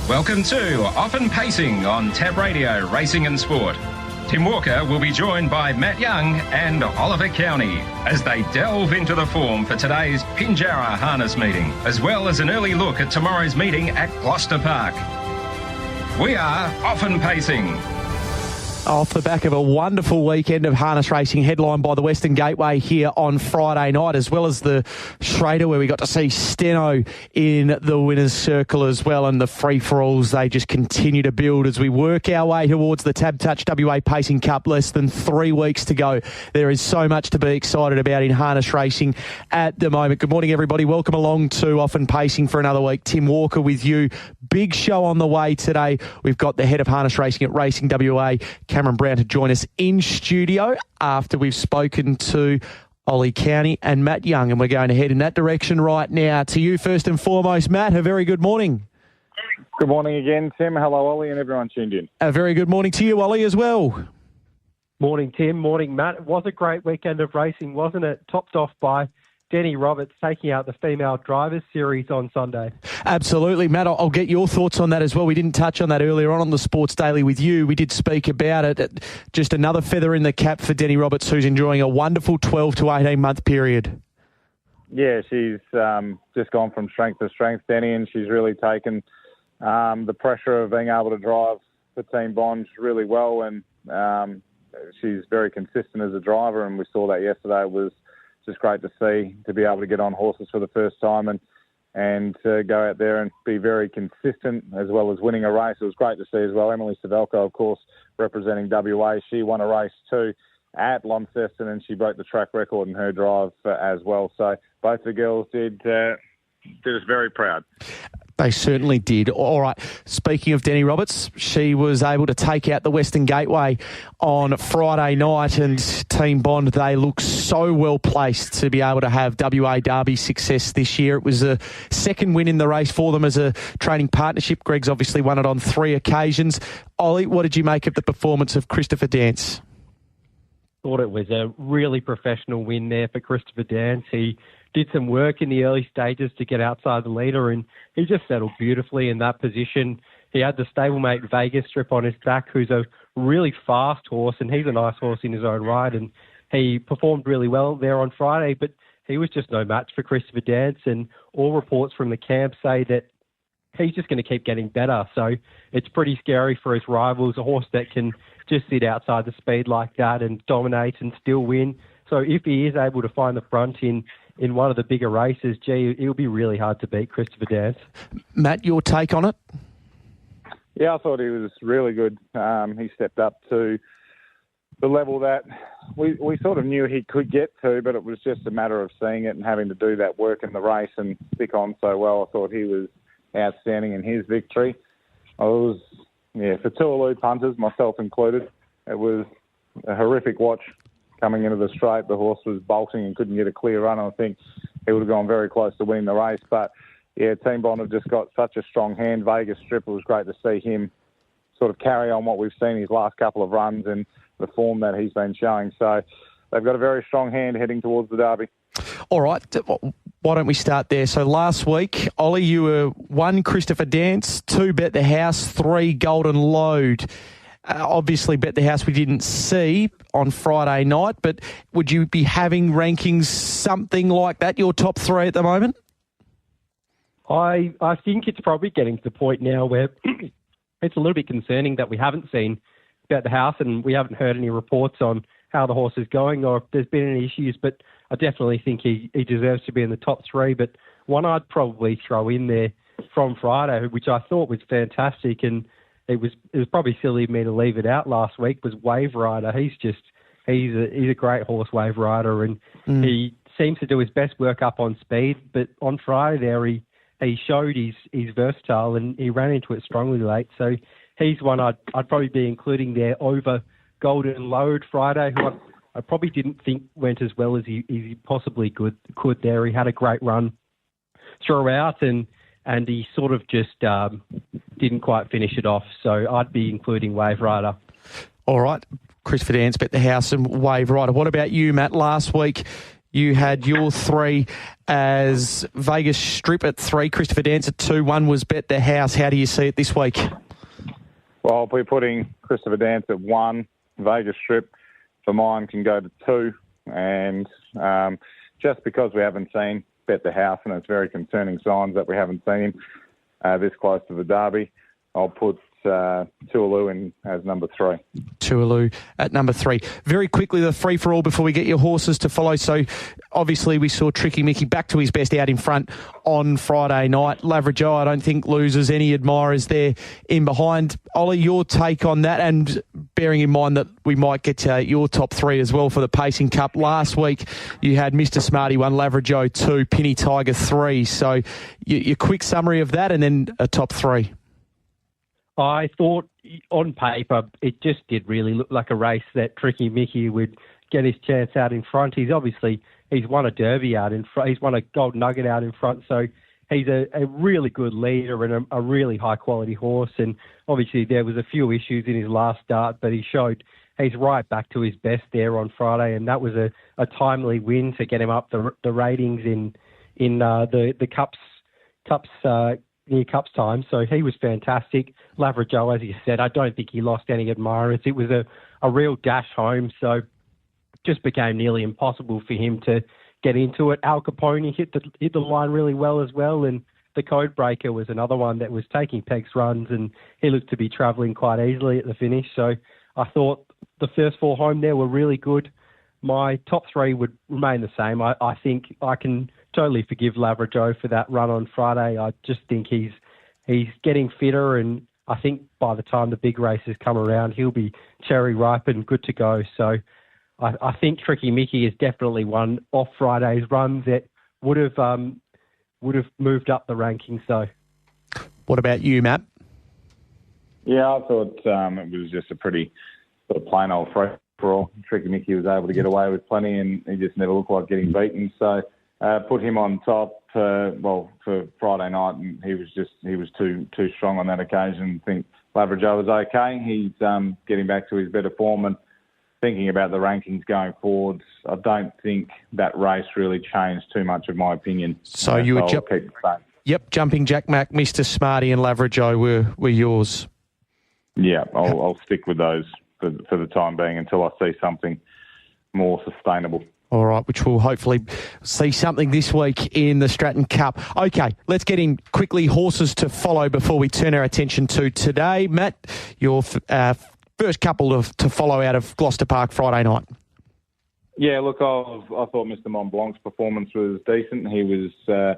Welcome to Often Pacing on Tab Radio Racing and Sport. Tim Walker will be joined by Matt Young and Oli Cownie as they delve into the form for today's Pinjarra harness meeting, as well as an early look at tomorrow's meeting at Gloucester Park. We are Often Pacing. Off the back of a wonderful weekend of harness racing headlined by the Western Gateway here on Friday night, as well as the Schrader where we got to see Steno in the winner's circle as well, and the free-for-alls, they just continue to build as we work our way towards the Tab Touch WA Pacing Cup. Less than 3 weeks to go. There is so much to be excited about in harness racing at the moment. Good morning, everybody. Welcome along to Often Pacing for another week. Tim Walker with you. Big show on the way today. We've got the head of harness racing at Racing WA, Cameron Brown, to join us in studio after we've spoken to Oli Cownie and Matt Young, and we're going to head in that direction right now. To you first and foremost, Matt, a very good morning. Good morning again, Tim. Hello, Oli, and everyone tuned in. A very good morning to you, Oli, as well. Morning, Tim. Morning, Matt. It was a great weekend of racing, wasn't it? Topped off by Denny Roberts taking out the Female Drivers Series on Sunday. Absolutely. Matt, I'll get your thoughts on that as well. We didn't touch on that earlier on the Sports Daily with you. We did speak about it. Just another feather in the cap for Denny Roberts, who's enjoying a wonderful 12 to 18-month period. Yeah, she's just gone from strength to strength, Denny, and she's really taken the pressure of being able to drive for Team Bond really well, and she's very consistent as a driver, and we saw that yesterday. It was just great to see, to be able to get on horses for the first time and go out there and be very consistent as well as winning a race. It was great to see as well. Emily Savelko, of course, representing WA. She won a race too at Launceston, and she broke the track record in her drive as well. So both the girls did us very proud. They certainly did. All right, speaking of Denny Roberts, she was able to take out the Western Gateway on Friday night, and Team Bond, they look so well placed to be able to have WA Derby success this year. It was a second win in the race for them as a training partnership. Greg's obviously won it on 3 occasions. Oli, what did you make of the performance of Christopher Dance? Thought it was a really professional win there for Christopher Dance. He did some work in the early stages to get outside the leader, and he just settled beautifully in that position. He had the stablemate Vegas Strip on his back, who's a really fast horse, and he's a nice horse in his own right, and he performed really well there on Friday, but he was just no match for Christopher Dance, and all reports from the camp say that he's just going to keep getting better. So it's pretty scary for his rivals, a horse that can just sit outside the speed like that and dominate and still win. So if he is able to find the front in one of the bigger races, it'll be really hard to beat Christopher Dance. Matt, your take on it? Yeah, I thought he was really good. He stepped up to the level that we sort of knew he could get to, but it was just a matter of seeing it and having to do that work in the race and stick on so well. I thought he was outstanding in his victory. For Tualoo punters, myself included, it was a horrific watch. Coming into the straight, the horse was bolting and couldn't get a clear run. I think he would have gone very close to winning the race. But, yeah, Team Bond have just got such a strong hand. Vegas Strip, it was great to see him sort of carry on what we've seen his last couple of runs and the form that he's been showing. So they've got a very strong hand heading towards the Derby. All right, why don't we start there? So last week, Oli, you were 1 Christopher Dance, 2 Bet the House, 3 Golden Load. Obviously, Bet the House we didn't see on Friday night, but would you be having rankings something like that, your top 3 at the moment? I think it's probably getting to the point now where it's a little bit concerning that we haven't seen Bet the House and we haven't heard any reports on how the horse is going or if there's been any issues, but I definitely think he deserves to be in the top 3. But one I'd probably throw in there from Friday, which I thought was fantastic, and it was probably silly of me to leave it out last week, was Wave Rider. He's a great horse, Wave Rider, and he seems to do his best work up on speed. But on Friday there, he showed he's versatile and he ran into it strongly late. So he's one I'd probably be including there over Golden Load Friday, who I probably didn't think went as well as he possibly could there. He had a great run throughout and he sort of just didn't quite finish it off. So I'd be including Wave Rider. All right. Christopher Dance, Bet the House and Wave Rider. What about you, Matt? Last week You had your 3 as Vegas Strip at 3, Christopher Dance at 2. 1 was Bet the House. How do you see it this week? Well, we're putting Christopher Dance at 1. Vegas Strip for mine can go to 2. And just because we haven't seen Bet the House, and it's very concerning signs that we haven't seen him this close to the Derby, I'll put Tualoo in as number 3. Tualoo at number 3. Very quickly, the free-for-all before we get your horses to follow. So, obviously, we saw Tricky Mickey back to his best out in front on Friday night. Laverajo, I don't think, loses any admirers there in behind. Ollie, your take on that, and bearing in mind that we might get to your top 3 as well for the Pacing Cup. Last week, you had Mr. Smarty 1, Laverajo 2, Penny Tiger 3. So, your quick summary of that and then a top 3. I thought on paper it just did really look like a race that Tricky Mickey would get his chance out in front. He's won a Derby out in front. He's won a Gold Nugget out in front. So he's a really good leader and a really high quality horse. And obviously there was a few issues in his last start, but he's right back to his best there on Friday. And that was a timely win to get him up the ratings in the Cups near Cups time. So he was fantastic. Laverajo, as you said, I don't think he lost any admirers. It was a real dash home, so it just became nearly impossible for him to get into it. Al Capone hit the line really well as well, and the Code Breaker was another one that was taking Peg's runs, and he looked to be travelling quite easily at the finish. So I thought the first 4 home there were really good. My top 3 would remain the same. I think I can totally forgive Laverajo for that run on Friday. I just think he's getting fitter, and I think by the time the big races come around, he'll be cherry ripe and good to go. So I think Tricky Mickey is definitely one off Friday's run that would have moved up the rankings. So, what about you, Matt? Yeah, I thought it was just a pretty sort of plain old free-for-all. Tricky Mickey was able to get away with plenty, and he just never looked like getting beaten. So put him on top. For Friday night, and he was too strong on that occasion. I think Laverajo was okay. He's getting back to his better form, and thinking about the rankings going forwards, I don't think that race really changed too much, of my opinion. So you would keep the same. Yep, Jumping Jack Mac, Mr. Smarty, and Laverajo were yours. Yeah, I'll stick with those for the time being until I see something more sustainable. All right, which we'll hopefully see something this week in the Stratton Cup. Okay, let's get in quickly horses to follow before we turn our attention to today. Matt, your first couple to follow out of Gloucester Park Friday night. Yeah, look, I thought Mr. Mont Blanc's performance was decent. He was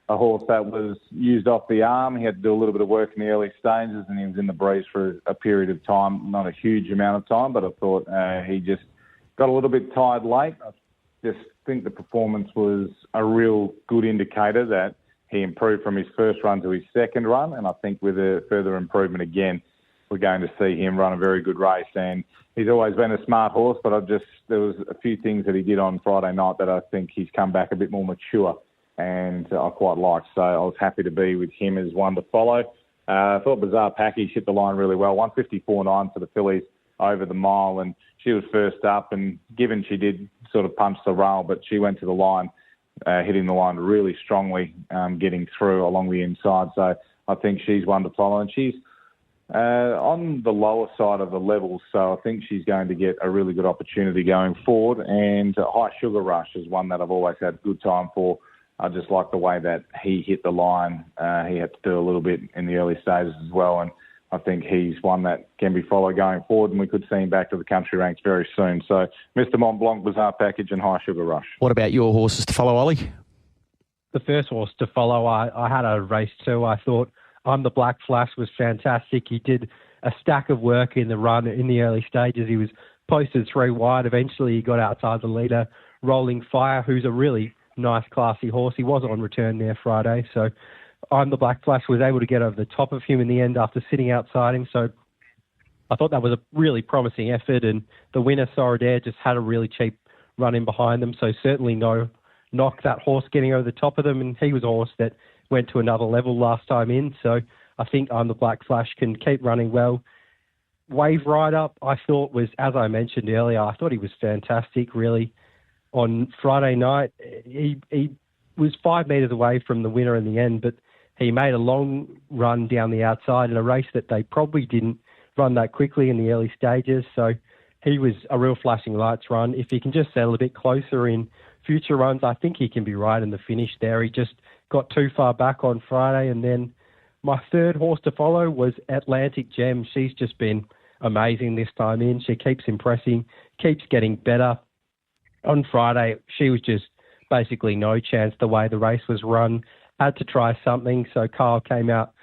a horse that was used off the arm. He had to do a little bit of work in the early stages, and he was in the breeze for a period of time, not a huge amount of time, but I thought he just got a little bit tired late. I just think the performance was a real good indicator that he improved from his first run to his second run, and I think with a further improvement again, we're going to see him run a very good race. And he's always been a smart horse, but there was a few things that he did on Friday night that I think he's come back a bit more mature, and I quite liked. So I was happy to be with him as one to follow. I thought Bizarre Package hit the line really well, 154.9 for the fillies over the mile, and she was first up, and given she did sort of punch the rail, but she went to the line, hitting the line really strongly, getting through along the inside. So I think she's one to follow, and she's on the lower side of the level, so I think she's going to get a really good opportunity going forward. And High Sugar Rush is one that I've always had a good time for. I just like the way that he hit the line. He had to do a little bit in the early stages as well, and I think he's one that can be followed going forward, and we could see him back to the country ranks very soon. So Mr. Mont Blanc, Bizarre Package and High Sugar Rush. What about your horses to follow, Ollie? The first horse to follow, I had a race too. I thought I'm the Black Flash was fantastic. He did a stack of work in the run in the early stages. He was posted 3 wide. Eventually he got outside the leader, Rolling Fire, who's a really nice, classy horse. He was on return there Friday, so I'm the Black Flash was able to get over the top of him in the end after sitting outside him. So I thought that was a really promising effort, and the winner, Soradare, just had a really cheap run in behind them. So certainly no knock that horse getting over the top of them, and he was a horse that went to another level last time in. So I think I'm the Black Flash can keep running well. Wave Rider, I thought was, as I mentioned earlier, I thought he was fantastic, really. on Friday night. He was 5 metres away from the winner in the end, but he made a long run down the outside in a race that they probably didn't run that quickly in the early stages. So he was a real flashing lights run. If he can just settle a bit closer in future runs, I think he can be right in the finish there. He just got too far back on Friday. And then my third horse to follow was Atlantic Gem. She's just been amazing this time in. She keeps impressing, keeps getting better. On Friday, she was just basically no chance the way the race was run. Had to try something, so Kyle came out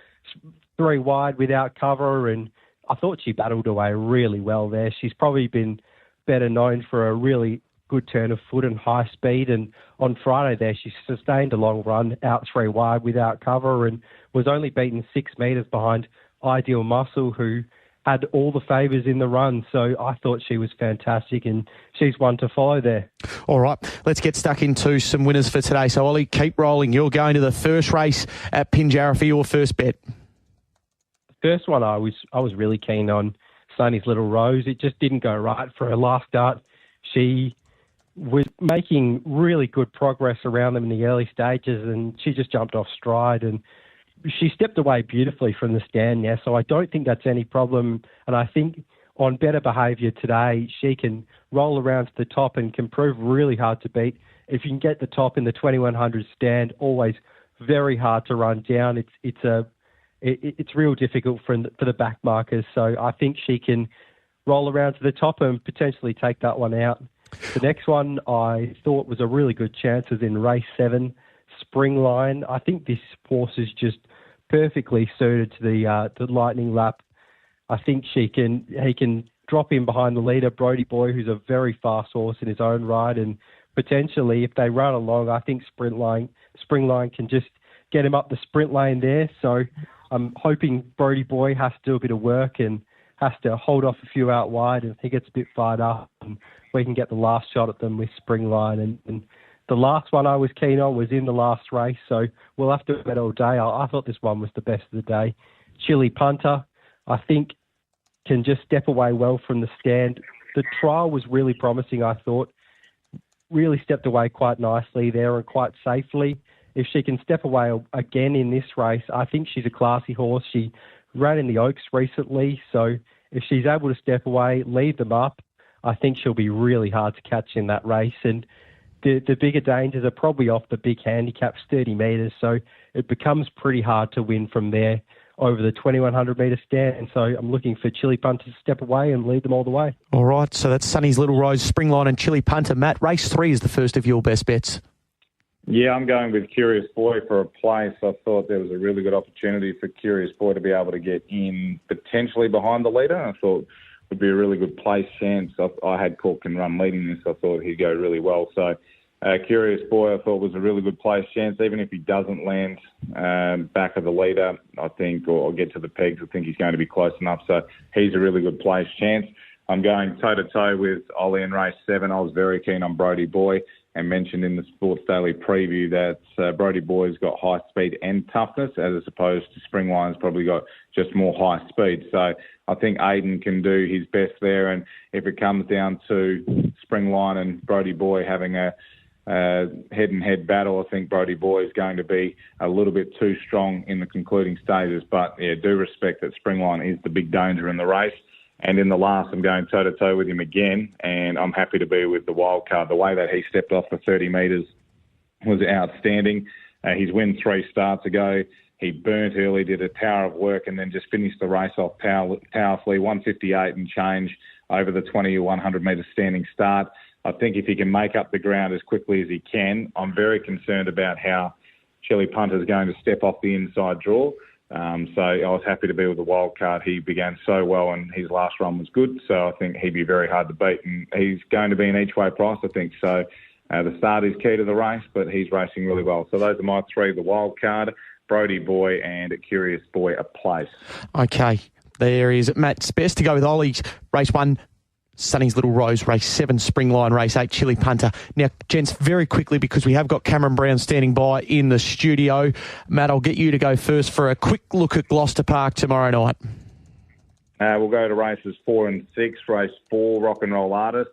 3 wide without cover, and I thought she battled away really well there. She's probably been better known for a really good turn of foot and high speed, and on Friday there she sustained a long run out 3 wide without cover and was only beaten 6 metres behind Ideal Muscle, who had all the favours in the run. So I thought she was fantastic, and she's one to follow there. All right, let's get stuck into some winners for today. So, Ollie, keep rolling. You're going to the first race at Pinjarra for your first bet. The first one I was really keen on, Sunny's Little Rose. It just didn't go right for her last start. She was making really good progress around them in the early stages, and she just jumped off stride, and she stepped away beautifully from the stand now, so I don't think that's any problem. And I think on better behaviour today, she can roll around to the top and can prove really hard to beat. If you can get the top in the 2100 stand, always very hard to run down. It's real difficult for the back markers. So I think she can roll around to the top and potentially take that one out. The next one I thought was a really good chance was in race 7. Springline. I think this horse is just perfectly suited to the Lightning Lap. I think he can drop in behind the leader, Brody Boy, who's a very fast horse in his own right, and potentially if they run along, I think Springline can just get him up the sprint lane there. So I'm hoping Brody Boy has to do a bit of work and has to hold off a few out wide, and if he gets a bit fired up, and we can get the last shot at them with Springline. And the last one I was keen on was in the last race, so we'll have to bet all day. I thought this one was the best of the day. Chili Punter, I think, can just step away well from the stand. The trial was really promising, I thought. Really stepped away quite nicely there and quite safely. If she can step away again in this race, I think she's a classy horse. She ran in the Oaks recently, so if she's able to step away, lead them up, I think she'll be really hard to catch in that race. And the bigger dangers are probably off the big handicaps, 30 metres, so it becomes pretty hard to win from there over the 2100 metre stand. So I'm looking for Chili Punter to step away and lead them all the way. All right, so that's Sunny's Little Rose, Springline and Chili Punter. Matt, race 3 is the first of your best bets. Yeah, I'm going with Curious Boy for a place. I thought there was a really good opportunity for Curious Boy to be able to get in potentially behind the leader. I thought it would be a really good place chance. I had Cork and Run leading this. I thought he'd go really well. So Curious Boy I thought was a really good place chance. Even if he doesn't land back of the leader, I think, or get to the pegs, I think he's going to be close enough. So he's a really good place chance. I'm going toe-to-toe with Ollie in race 7. I was very keen on Brody Boy and mentioned in the Sports Daily preview that Brody Boy's got high speed and toughness, as opposed to Springline's probably got just more high speed. So I think Aiden can do his best there. And if it comes down to Springline and Brody Boy having a head-and-head battle, I think Brody Boy is going to be a little bit too strong in the concluding stages. But, yeah, do respect that Springline is the big danger in the race. And in the last, I'm going toe-to-toe with him again, and I'm happy to be with the wild card. The way that he stepped off the 30 metres was outstanding. He's win 3 starts ago. He burnt early, did a tower of work, and then just finished the race off powerfully, 158 and change over the 100 metre standing start. I think if he can make up the ground as quickly as he can, I'm very concerned about how Chili Punter is going to step off the inside draw. So I was happy to be with the wild card. He began so well and his last run was good, so I think he'd be very hard to beat. And he's going to be an each-way price, I think. So the start is key to the race, but he's racing really well. So those are my 3, the wild card, Brody Boy and Curious Boy a place. Okay, there is Matt's best to go with Ollie's race 1. Sunny's Little Rose, race 7, Springline, race 8, Chili Punter. Now, gents, very quickly, because we have got Cameron Brown standing by in the studio. Matt, I'll get you to go first for a quick look at Gloucester Park tomorrow night. We'll go to races 4 and 6. Race 4, Rock and Roll Artist.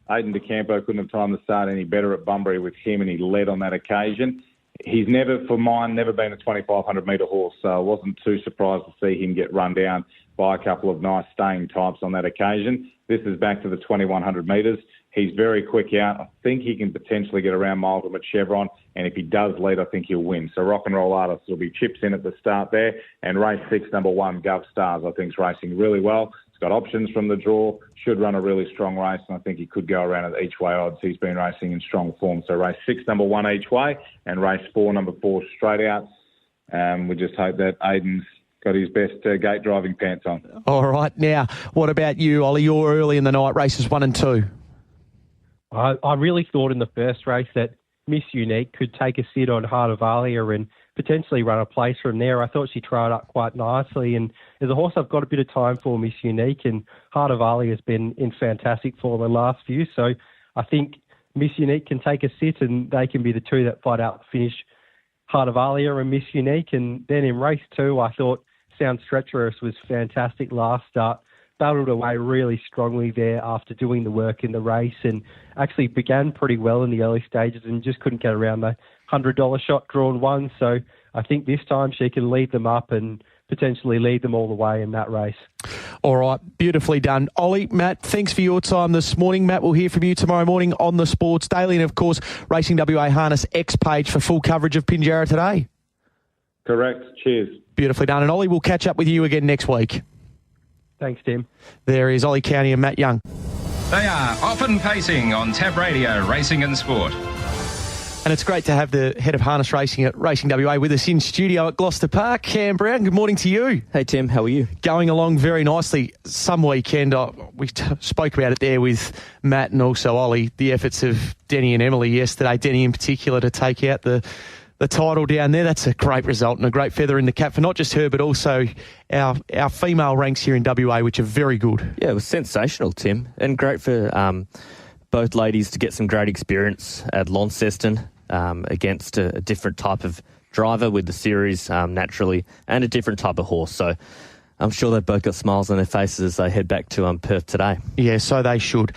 Aidan DeCampo couldn't have timed the start any better at Bunbury with him, and he led on that occasion. He's never been a 2,500 metre horse, so I wasn't too surprised to see him get run down by a couple of nice staying types on that occasion. This is back to the 2,100 metres. He's very quick out. I think he can potentially get around Milton at Chevron, and if he does lead, I think he'll win. So Rock and Roll Artist will be chips in at the start there, and race 6, number 1, Gov Stars, I think is racing really well. He's got options from the draw, should run a really strong race, and I think he could go around at each way odds. He's been racing in strong form. So race 6, number 1 each way, and race 4, number 4 straight out. We just hope that Aidan's got his best gate driving pants on. All right. Now, what about you, Ollie? You're early in the night, races 1 and 2. I really thought in the first race that Miss Unique could take a sit on Heart of Alia and potentially run a place from there. I thought she tried up quite nicely, and as a horse I've got a bit of time for, Miss Unique, and Heart of Alia has been in fantastic form the last few, so I think Miss Unique can take a sit and they can be the two that fight out the finish, Heart of Alia and Miss Unique. And then in race 2, I thought Sound Treacherous was fantastic last start. Battled away really strongly there after doing the work in the race, and actually began pretty well in the early stages and just couldn't get around the $100 shot drawn 1. So I think this time she can lead them up and potentially lead them all the way in that race. All right, beautifully done. Ollie, Matt, thanks for your time this morning. Matt, we'll hear from you tomorrow morning on the Sports Daily, and of course, Racing WA Harness X page for full coverage of Pinjarra today. Correct. Cheers. Beautifully done. And Ollie, we'll catch up with you again next week. Thanks, Tim. There is Oli Cownie and Matt Young. They are Often Pacing on Tab Radio, Racing and Sport. And it's great to have the head of harness racing at Racing WA with us in studio at Gloucester Park. Cam Brown, good morning to you. Hey, Tim, how are you? Going along very nicely. Some weekend, we spoke about it there with Matt and also Ollie, the efforts of Denny and Emily yesterday, Denny in particular, to take out the title down there. That's a great result and a great feather in the cap for not just her, but also our female ranks here in WA, which are very good. Yeah, it was sensational, Tim, and great for both ladies to get some great experience at Launceston against a different type of driver with the series naturally, and a different type of horse. So I'm sure they've both got smiles on their faces as they head back to Perth today. Yeah, so they should.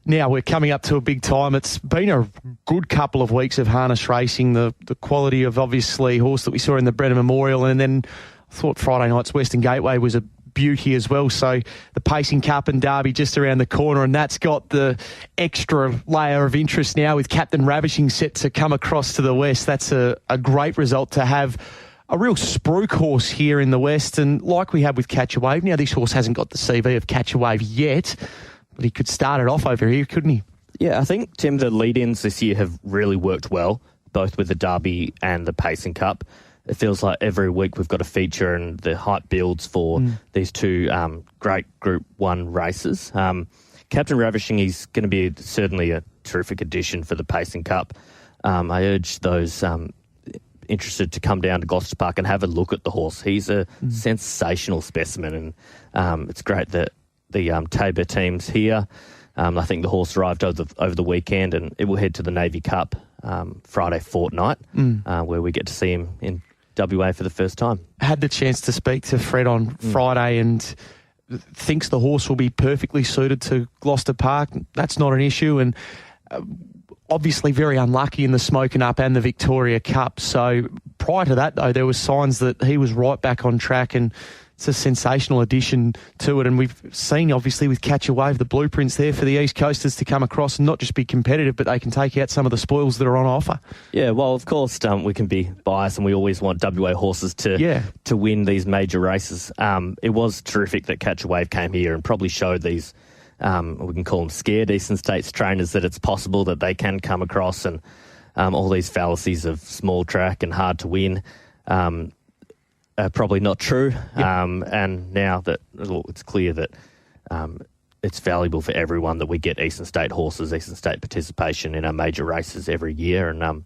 Now we're coming up to a big time. It's been a good couple of weeks of harness racing. The quality of, obviously, horse that we saw in the Brenner Memorial, and then I thought Friday night's Western Gateway was a beauty as well. So the Pacing Cup and Derby just around the corner, and that's got the extra layer of interest now with Captain Ravishing set to come across to the west. That's a great result to have a real spruik horse here in the west, and like we had with Catch a Wave. Now this horse hasn't got the CV of Catch a Wave yet, but he could start it off over here, couldn't he? Yeah, I think, Tim, the lead-ins this year have really worked well, both with the Derby and the Pacing Cup. It feels like every week we've got a feature, and the hype builds for these two great Group 1 races. Captain Ravishing, he's going to be certainly a terrific addition for the Pacing Cup. I urge those interested to come down to Gloucester Park and have a look at the horse. He's a sensational specimen, and it's great that the Tabor team's here. I think the horse arrived over the weekend, and it will head to the Navy Cup Friday fortnight, where we get to see him in WA for the first time. Had the chance to speak to Fred on Friday, and thinks the horse will be perfectly suited to Gloucester Park. That's not an issue, and obviously very unlucky in the Smoking Up and the Victoria Cup. So prior to that, though, there were signs that he was right back on track, and it's a sensational addition to it. And we've seen, obviously, with Catch a Wave, the blueprints there for the East Coasters to come across and not just be competitive, but they can take out some of the spoils that are on offer. Yeah, well, of course, we can be biased, and we always want WA horses to win these major races. It was terrific that Catch a Wave came here and probably showed these, we can call them scared Eastern States trainers, that it's possible that they can come across, and all these fallacies of small track and hard to win probably not true. And now that it's clear that it's valuable for everyone that we get Eastern State horses, Eastern State participation in our major races every year. And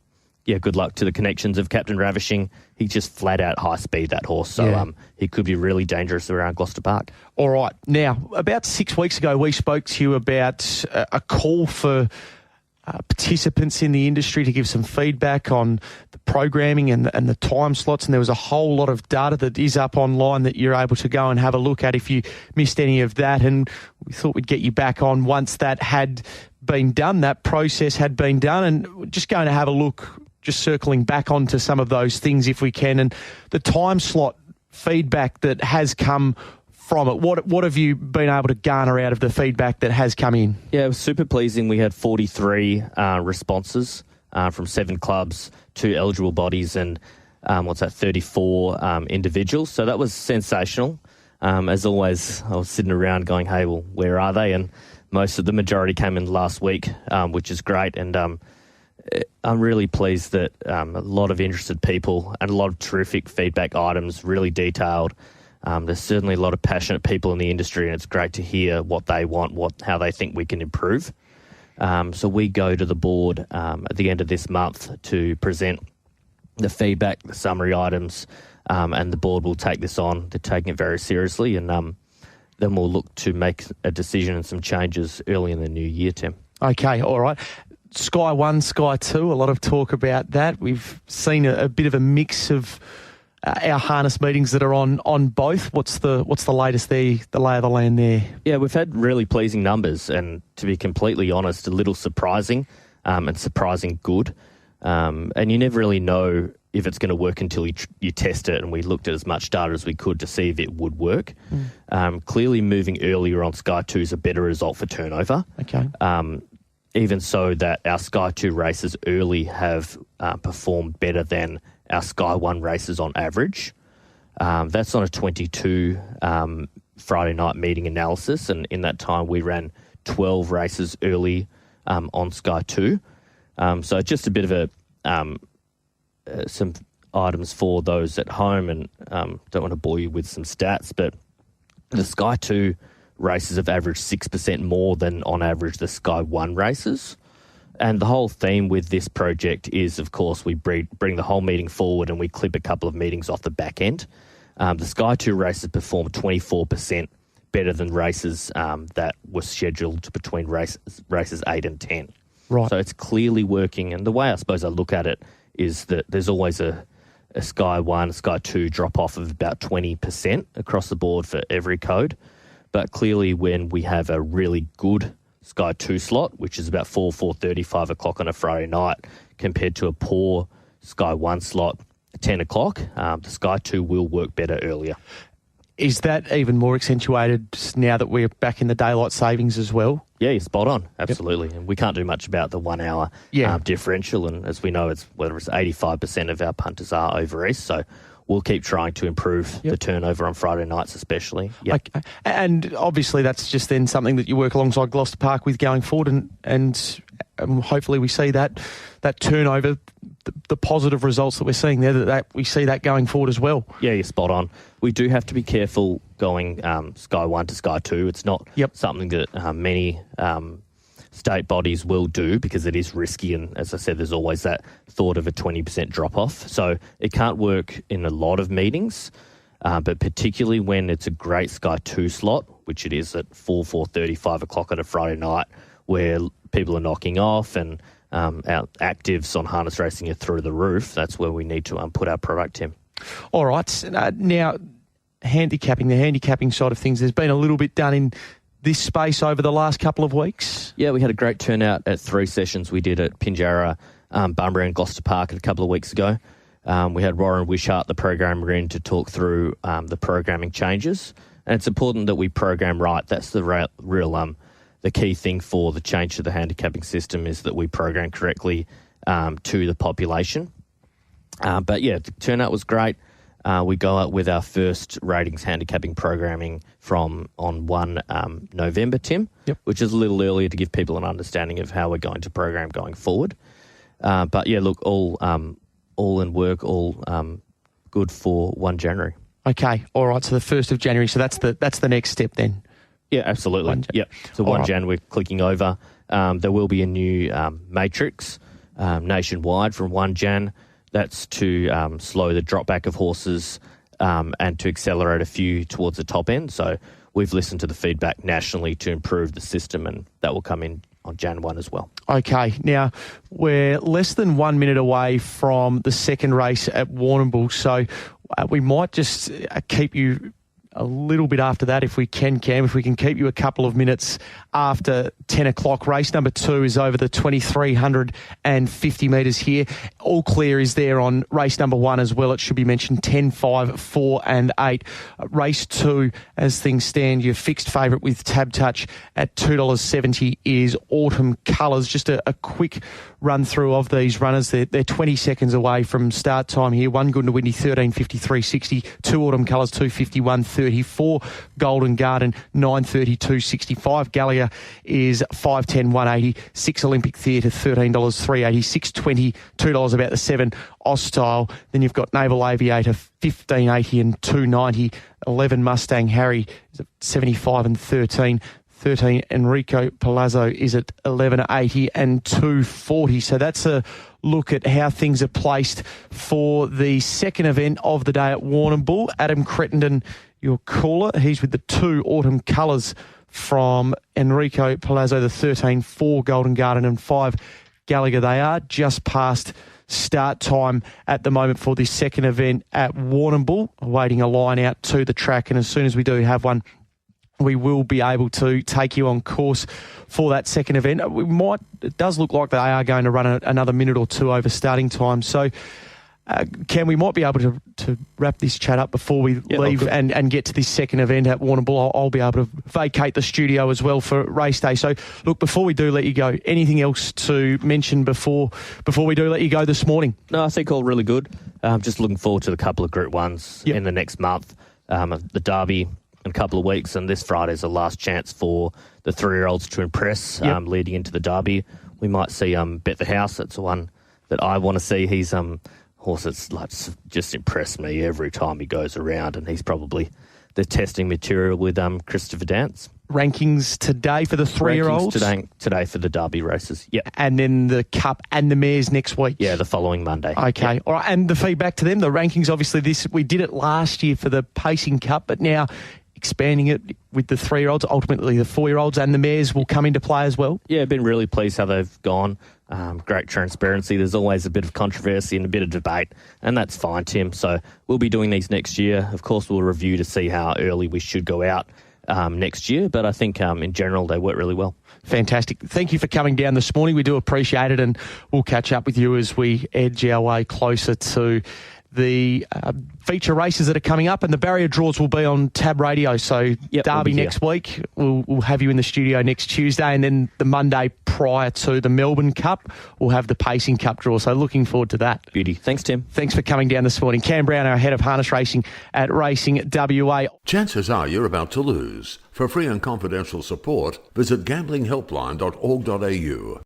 good luck to the connections of Captain Ravishing. He's just flat out high speed, that horse. So he could be really dangerous around Gloucester Park. All right. Now, about 6 weeks ago, we spoke to you about a call for participants in the industry to give some feedback on the programming and the time slots, and there was a whole lot of data that is up online that you're able to go and have a look at if you missed any of that, and we thought we'd get you back on once that had been done, that process had been done, and we're just going to have a look, just circling back onto some of those things if we can, and the time slot feedback that has come from it. What have you been able to garner out of the feedback that has come in? Yeah, it was super pleasing. We had 43 responses from 7 clubs, 2 eligible bodies, and 34 individuals. So that was sensational. As always, I was sitting around going, hey, well, where are they? And the majority came in last week, which is great. And I'm really pleased that a lot of interested people and a lot of terrific feedback items, really detailed. There's certainly a lot of passionate people in the industry, and it's great to hear what they want, how they think we can improve. So we go to the board at the end of this month to present the feedback, the summary items, and the board will take this on. They're taking it very seriously, and then we'll look to make a decision and some changes early in the new year, Tim. Okay, all right. Sky 1, Sky 2, a lot of talk about that. We've seen a bit of a mix of our harness meetings that are on both. What's the latest there, the lay of the land there? Yeah, we've had really pleasing numbers, and to be completely honest, a little surprising and surprising good. And you never really know if it's going to work until you test it, and we looked at as much data as we could to see if it would work. Clearly moving earlier on Sky 2 is a better result for turnover. Okay. Even so that our Sky 2 races early have performed better than our Sky 1 races on average. That's on a 22 Friday night meeting analysis, and in that time we ran 12 races early on Sky 2. So just a bit of some items for those at home, and don't want to bore you with some stats, but the Sky 2 races have averaged 6% more than on average the Sky 1 races. And the whole theme with this project is, of course, we bring the whole meeting forward and we clip a couple of meetings off the back end. The Sky 2 races performed 24% better than races that were scheduled between races 8 and 10. Right. So it's clearly working. And the way I suppose I look at it is that there's always a Sky 1, Sky 2 drop-off of about 20% across the board for every code. But clearly when we have a really good Sky 2 slot, which is about 4:30, 5 o'clock on a Friday night, compared to a poor Sky 1 slot at 10 o'clock, the Sky 2 will work better earlier. Is that even more accentuated now that we're back in the daylight savings as well? Yeah, you're spot on. Absolutely. Yep. And we can't do much about the 1 hour differential. And as we know, it's 85% of our punters are over east. So we'll keep trying to improve the turnover on Friday nights especially. Yep. Okay. And obviously that's just then something that you work alongside Gloucester Park with going forward, and hopefully we see that turnover, the positive results that we're seeing there, that we see that going forward as well. Yeah, you're spot on. We do have to be careful going Sky 1 to Sky 2. It's not something that many state bodies will do because it is risky, and as I said, there's always that thought of a 20% drop-off. So it can't work in a lot of meetings, but particularly when it's a great Sky 2 slot, which it is at 4:30, 5 o'clock on a Friday night, where people are knocking off and our actives on harness racing are through the roof. That's where we need to put our product in. All right. Now, the handicapping side of things, there's been a little bit done in this space over the last couple of weeks. Yeah, we had a great turnout at 3 sessions we did at Pinjarra, Pinjarra and Gloucester Park a couple of weeks ago. We had Warren Wishart, the programmer, in to talk through the programming changes. And it's important that we program right. That's the real the key thing for the change to the handicapping system, is that we program correctly to the population. But yeah, the turnout was great. We go out with our first ratings handicapping programming on 1 November, Tim, which is a little earlier to give people an understanding of how we're going to program going forward. But yeah, look, all in work, all good for 1 January. Okay, all right. So the 1st of January. So that's the next step then. Yeah, absolutely. Yep. So 1 Jan, we're clicking over. There will be a new matrix nationwide from 1 Jan. That's to slow the drop back of horses and to accelerate a few towards the top end. So we've listened to the feedback nationally to improve the system, and that will come in on Jan 1 as well. Okay, now we're less than 1 minute away from the second race at Warrnambool, so we might just keep you a little bit after that if we can, Cam, if we can keep you a couple of minutes after 10 o'clock. Race number 2 is over the 2,350 metres here. All clear is there on race number 1 as well. It should be mentioned 10, 5, 4 and 8. Race 2, as things stand, your fixed favourite with Tab Touch at $2.70 is Autumn Colours. Just a quick run through of these runners. They're 20 seconds away from start time here. 1 Good and Windy, 13:53.60. 2 Autumn Colours, 2:51.34. Golden Garden, 9:32.65. Gallia is 5:10.180. 6 Olympic Theatre, $13.380. 6:20, $2 about the 7 Ostile. Then you've got Naval Aviator, 15.80 and 2.90. 11 Mustang Harry is at 75 and 13. 13 Enrico Palazzo is at 11.80 and 2.40. So that's a look at how things are placed for the second event of the day at Warrnambool. Adam Crittenden, your caller. He's with the 2 Autumn Colours from Enrico Palazzo, the 13-4 Golden Garden and 5 Gallagher. They are just past start time at the moment for this second event at Warrnambool, awaiting a line out to the track. And as soon as we do have one, we will be able to take you on course for that second event. It does look like they are going to run another minute or two over starting time. So, Cam, we might be able to wrap this chat up before we leave and get to this second event at Warrnambool. I'll be able to vacate the studio as well for race day. So, look, before we do let you go, anything else to mention before we do let you go this morning? No, I think all really good. Just looking forward to the couple of Group 1s in the next month. The Derby in a couple of weeks, and this Friday's the last chance for the 3-year-olds to impress leading into the Derby. We might see Bet the House. That's the one that I want to see. He's horse that's just impressed me every time he goes around, and he's probably the testing material with Christopher Dance. Rankings today for the 3-year-olds? Rankings today for the Derby races. Yep. And then the Cup and the Mares next week? Yeah, the following Monday. Okay. Yep. All right. And the feedback to them, the rankings, obviously we did it last year for the Pacing Cup, but now expanding it with the 3-year-olds, ultimately the 4-year-olds and the Mares will come into play as well? Yeah, been really pleased how they've gone. Great transparency. There's always a bit of controversy and a bit of debate, and that's fine, Tim. So we'll be doing these next year. Of course, we'll review to see how early we should go out next year, but I think in general they work really well. Fantastic. Thank you for coming down this morning. We do appreciate it, and we'll catch up with you as we edge our way closer to the feature races that are coming up, and the barrier draws will be on Tab Radio. So Derby next week, we'll have you in the studio next Tuesday, and then the Monday prior to the Melbourne Cup, we'll have the Pacing Cup draw. So looking forward to that. Beauty. Thanks, Tim. Thanks for coming down this morning. Cam Brown, our head of harness racing at Racing WA. Chances are you're about to lose. For free and confidential support, visit gamblinghelpline.org.au.